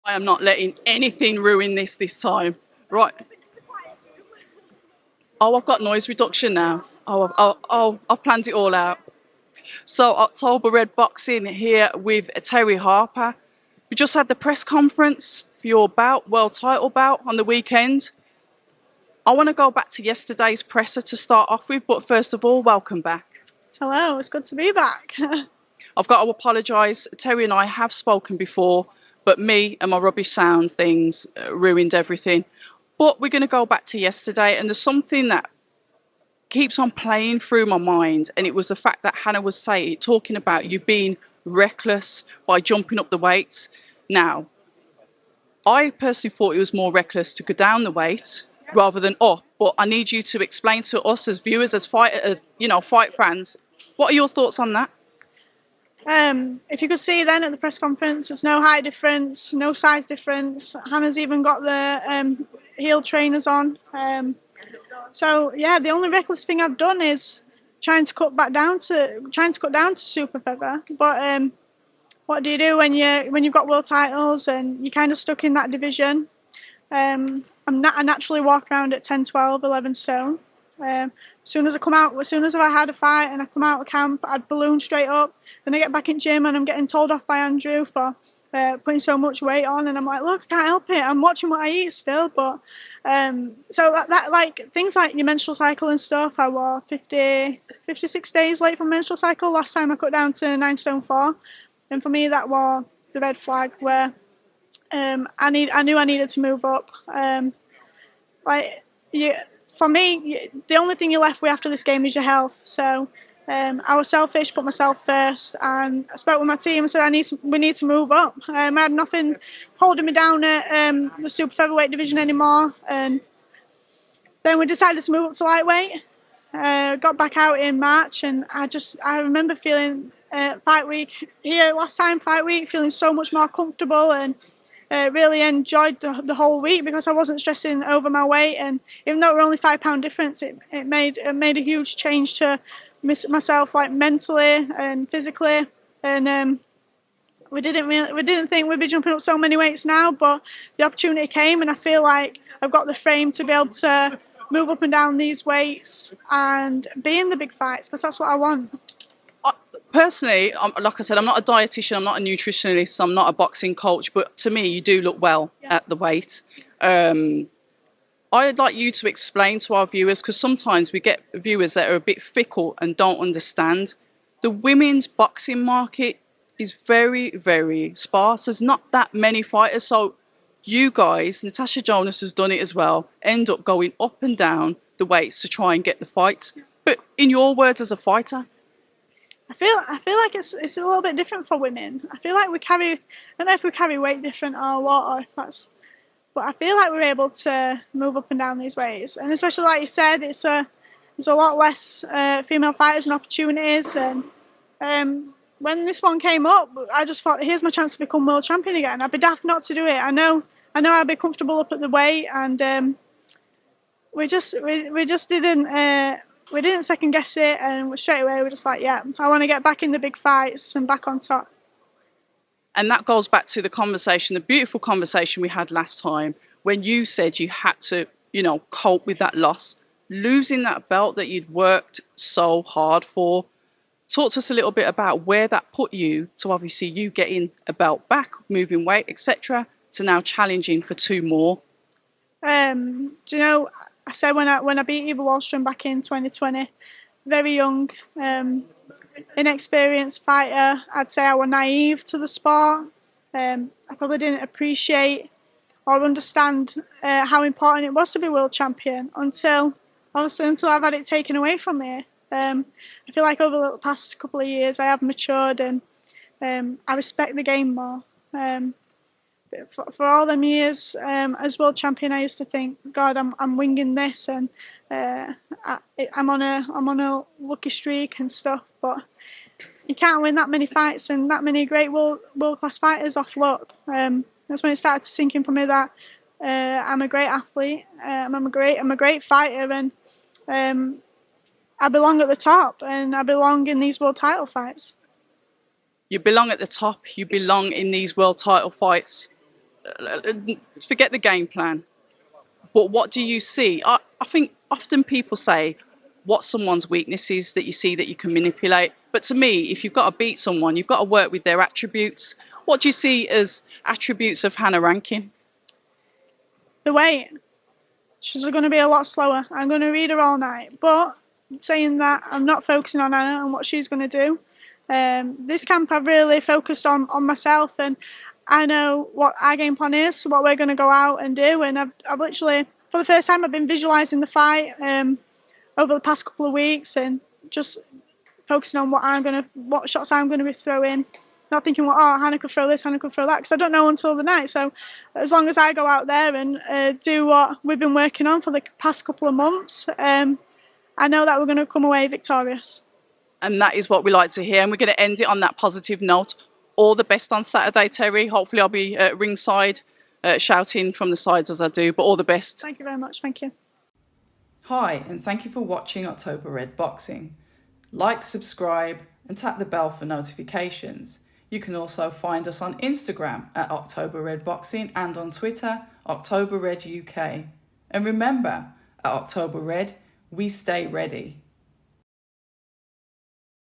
I am not letting anything ruin this time. Right. Oh, I've got noise reduction now. I've planned it all out. So, October Red Boxing here with Terri Harper. We just had the press conference for your bout, world title bout on the weekend. I want to go back to yesterday's presser to start off with, but first of all, welcome back. Hello, it's good to be back. I've got to apologise. Terri and I have spoken before, but me and my rubbish sounds things ruined everything. But we're going to go back to yesterday, and there's something that keeps on playing through my mind, and it was the fact that Hannah was talking about you being reckless by jumping up the weights. Now, I personally thought it was more reckless to go down the weight rather than up, but I need you to explain to us as viewers, as fight fans, what are your thoughts on that? If you could see then at the press conference, there's no height difference, no size difference. Hannah's even got the heel trainers on. So yeah, the only reckless thing I've done is trying to cut down to super feather. But what do you do when you've got world titles and you're kind of stuck in that division? I naturally walk around at 10, 12, 11 stone. As soon as I had a fight and I come out of camp, I'd balloon straight up. Then I get back in gym and I'm getting told off by Andrew for putting so much weight on, and I'm like, look, I can't help it. I'm watching what I eat still, but so that like things like your menstrual cycle and stuff. I were 56 days late from menstrual cycle. Last time I cut down to 9 stone 4, and for me that was the red flag where I knew I needed to move up. For me, the only thing you're left with after this game is your health. So I was selfish, put myself first, and I spoke with my team and said we need to move up. I had nothing holding me down at the super featherweight division anymore, and then we decided to move up to lightweight. Got back out in March, and I remember feeling fight week feeling so much more comfortable, and really enjoyed the whole week because I wasn't stressing over my weight. And even though it were only £5 difference, it made a huge change to myself, like mentally and physically. And we didn't think we'd be jumping up so many weights now, but the opportunity came, and I feel like I've got the frame to be able to move up and down these weights and be in the big fights, because that's what I want. Personally, like I said, I'm not a dietitian, I'm not a nutritionist, I'm not a boxing coach, but to me, you do look well at the weight. I'd like you to explain to our viewers, because sometimes we get viewers that are a bit fickle and don't understand. The women's boxing market is very, very sparse. There's not that many fighters. So you guys, Natasha Jonas has done it as well, end up going up and down the weights to try and get the fights. But in your words as a fighter, I feel like it's a little bit different for women. I feel like I don't know if we carry weight different or what, or if that's, but I feel like we're able to move up and down these weights. And especially like you said, there's a lot less female fighters and opportunities. And when this one came up, I just thought, here's my chance to become world champion again. I'd be daft not to do it. I know I'd be comfortable up at the weight, and we just didn't. We didn't second guess it, and straight away we're just like, yeah, I want to get back in the big fights and back on top. and that goes back to the conversation, the beautiful conversation we had last time, when you said you had to, cope with that loss, losing that belt that you'd worked so hard for. Talk to us a little bit about where that put you to obviously you getting a belt back, moving weight, etc., to now challenging for 2 more. Do you know, I said when I beat Eva Wallström back in 2020, very young, inexperienced fighter. I'd say I was naive to the sport. I probably didn't appreciate or understand how important it was to be world champion until I've had it taken away from me. I feel like over the past couple of years I have matured, and I respect the game more. For all them years as world champion, I used to think, God, I'm winging this, and I'm on a lucky streak and stuff. But you can't win that many fights and that many great world class fighters off luck. That's when it started to sink in for me that I'm a great athlete, I'm a great fighter, and I belong at the top, and I belong in these world title fights. You belong at the top, you belong in these world title fights. forget the game plan. But what do you see? I think often people say what someone's weaknesses that you see that you can manipulate. But to me, if you've got to beat someone, you've got to work with their attributes. What do you see as attributes of Hannah Rankin? The weight. She's going to be a lot slower. I'm going to read her all night. But saying that, I'm not focusing on Hannah and what she's going to do. This camp, I've really focused on myself, and I know what our game plan is, what we're going to go out and do. And I've literally, for the first time, I've been visualising the fight over the past couple of weeks, and just focusing on what shots I'm going to be throwing. Not thinking, well, oh, Hannah could throw this, Hannah could throw that, because I don't know until the night. So as long as I go out there and do what we've been working on for the past couple of months, I know that we're going to come away victorious. And that is what we like to hear. And we're going to end it on that positive note. All the best on Saturday, Terri. Hopefully I'll be ringside shouting from the sides as I do, but all the best. Thank you very much. Thank you. Hi, and thank you for watching October Red Boxing. Like, subscribe, and tap the bell for notifications. You can also find us on Instagram at October Red Boxing and on Twitter, October Red UK. And remember, at October Red, we stay ready.